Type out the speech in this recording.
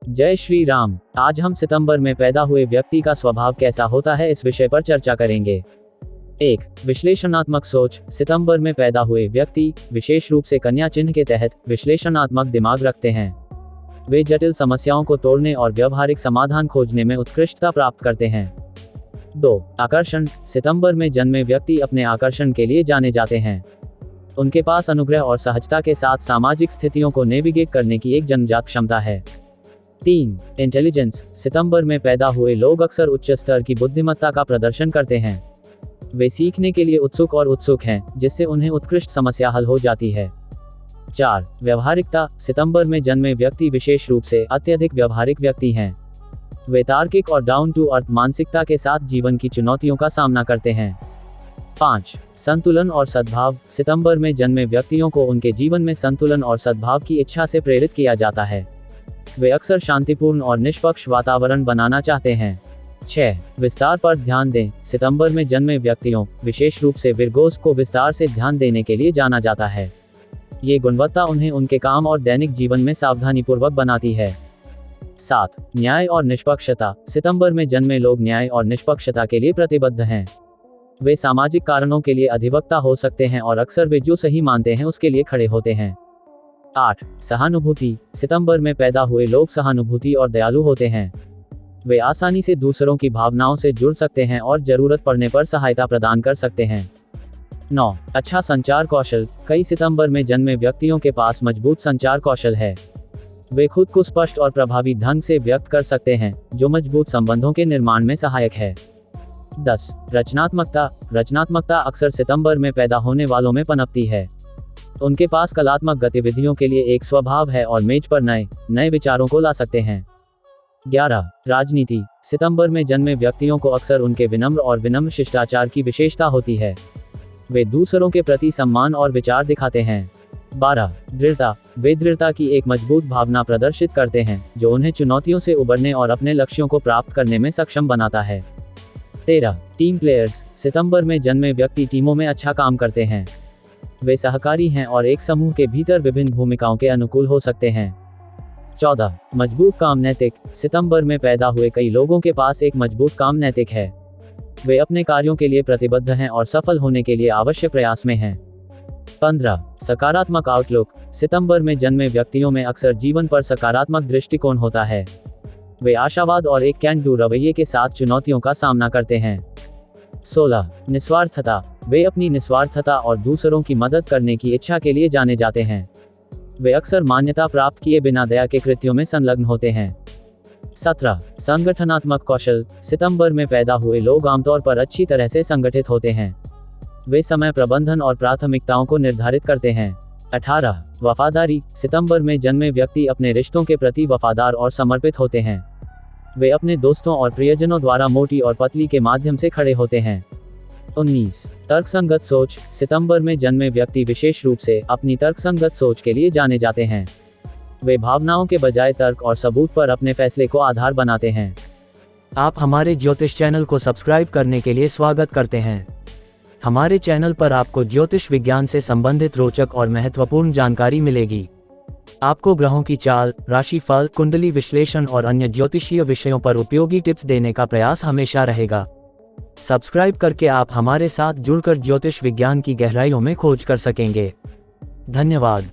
जय श्री राम। आज हम सितंबर में पैदा हुए व्यक्ति का स्वभाव कैसा होता है इस विषय पर चर्चा करेंगे। 1. विश्लेषणात्मक सोच। सितंबर में पैदा हुए व्यक्ति विशेष रूप से कन्या चिन्ह के तहत विश्लेषणात्मक दिमाग रखते हैं। वे जटिल समस्याओं को तोड़ने और व्यावहारिक समाधान खोजने में उत्कृष्टता प्राप्त करते हैं। 2. आकर्षण। सितंबर में जन्मे व्यक्ति अपने आकर्षण के लिए जाने जाते हैं। उनके पास अनुग्रह और सहजता के साथ सामाजिक स्थितियों को नेविगेट करने की एक जन्मजात क्षमता है। 3. इंटेलिजेंस। सितंबर में पैदा हुए लोग अक्सर उच्च स्तर की बुद्धिमत्ता का प्रदर्शन करते हैं। वे सीखने के लिए उत्सुक हैं, जिससे उन्हें उत्कृष्ट समस्या हल हो जाती है। 4. व्यवहारिकता। सितंबर में जन्मे व्यक्ति विशेष रूप से अत्यधिक व्यवहारिक व्यक्ति हैं। वे तार्किक और डाउन टू अर्थ मानसिकता के साथ जीवन की चुनौतियों का सामना करते हैं। 5. संतुलन और सद्भाव। सितंबर में जन्मे व्यक्तियों को उनके जीवन में संतुलन और सद्भाव की इच्छा से प्रेरित किया जाता है। वे अक्सर शांतिपूर्ण और निष्पक्ष वातावरण बनाना चाहते हैं। 6. विस्तार पर ध्यान दें। सितंबर में जन्मे व्यक्तियों, विशेष रूप से विर्गोस, को विस्तार से ध्यान देने के लिए जाना जाता है। ये गुणवत्ता उन्हें उनके काम और दैनिक जीवन में सावधानीपूर्वक बनाती है। 7. न्याय और निष्पक्षता। सितंबर में जन्मे लोग न्याय और निष्पक्षता के लिए प्रतिबद्ध हैं। वे सामाजिक कारणों के लिए अधिवक्ता हो सकते हैं और अक्सर वे जो सही मानते हैं उसके लिए खड़े होते हैं। 8. सहानुभूति। सितंबर में पैदा हुए लोग सहानुभूति और दयालु होते हैं। वे आसानी से दूसरों की भावनाओं से जुड़ सकते हैं और जरूरत पड़ने पर सहायता प्रदान कर सकते हैं। 9. अच्छा संचार कौशल। कई सितंबर में जन्मे व्यक्तियों के पास मजबूत संचार कौशल है। वे खुद को स्पष्ट और प्रभावी ढंग से व्यक्त कर सकते हैं, जो मजबूत संबंधों के निर्माण में सहायक है। 10. रचनात्मकता। रचनात्मकता अक्सर सितंबर में पैदा होने वालों में पनपती है। उनके पास कलात्मक गतिविधियों के लिए एक स्वभाव है और मेज पर नए विचारों को ला सकते हैं। 11. राजनीति। सितंबर में जन्मे व्यक्तियों को अक्सर उनके विनम्र और विनम्र शिष्टाचार की विशेषता होती है। वे दूसरों के प्रति सम्मान और विचार दिखाते हैं। 12. दृढ़ता। वे दृढ़ता की एक मजबूत भावना प्रदर्शित करते हैं, जो उन्हें चुनौतियों से उबरने और अपने लक्ष्यों को प्राप्त करने में सक्षम बनाता है। 13. Team players. सितंबर में जन्मे व्यक्ति टीमों में अच्छा काम करते हैं। वे सहकारी हैं और एक समूह के भीतर विभिन्न भूमिकाओं के अनुकूल हो सकते हैं। 14. मजबूत काम नैतिक। सितंबर में पैदा हुए कई लोगों के पास एक मजबूत काम नैतिक है। वे अपने कार्यों के लिए प्रतिबद्ध हैं और सफल होने के लिए आवश्यक प्रयास में हैं। 15. सकारात्मक आउटलुक। सितंबर में जन्मे व्यक्तियों में अक्सर जीवन पर सकारात्मक दृष्टिकोण होता है। वे आशावाद और एक कैन डू रवैये के साथ चुनौतियों का सामना करते हैं। 16. निस्वार्थता। वे अपनी निस्वार्थता और दूसरों की मदद करने की इच्छा के लिए जाने जाते हैं। वे अक्सर मान्यता प्राप्त किए बिना दया के कृत्यों में संलग्न होते हैं। 17. संगठनात्मक कौशल। सितंबर में पैदा हुए लोग आमतौर पर अच्छी तरह से संगठित होते हैं। वे समय प्रबंधन और प्राथमिकताओं को निर्धारित करते हैं। 18. वफादारी। सितंबर में जन्मे व्यक्ति अपने रिश्तों के प्रति वफादार और समर्पित होते हैं। वे अपने दोस्तों और प्रियजनों द्वारा मोटी और पतली के माध्यम से खड़े होते हैं। 19. तर्कसंगत सोच। सितंबर में जन्मे व्यक्ति विशेष रूप से अपनी तर्कसंगत सोच के लिए जाने जाते हैं। वे भावनाओं के बजाय तर्क और सबूत पर अपने फैसले को आधार बनाते हैं। आप हमारे ज्योतिष चैनल को सब्सक्राइब करने के लिए स्वागत करते हैं। हमारे चैनल पर आपको ज्योतिष विज्ञान से संबंधित रोचक और महत्वपूर्ण जानकारी मिलेगी। आपको ग्रहों की चाल, राशिफल, कुंडली विश्लेषण और अन्य ज्योतिषीय विषयों पर उपयोगी टिप्स देने का प्रयास हमेशा रहेगा। सब्सक्राइब करके आप हमारे साथ जुड़कर ज्योतिष विज्ञान की गहराइयों में खोज कर सकेंगे। धन्यवाद।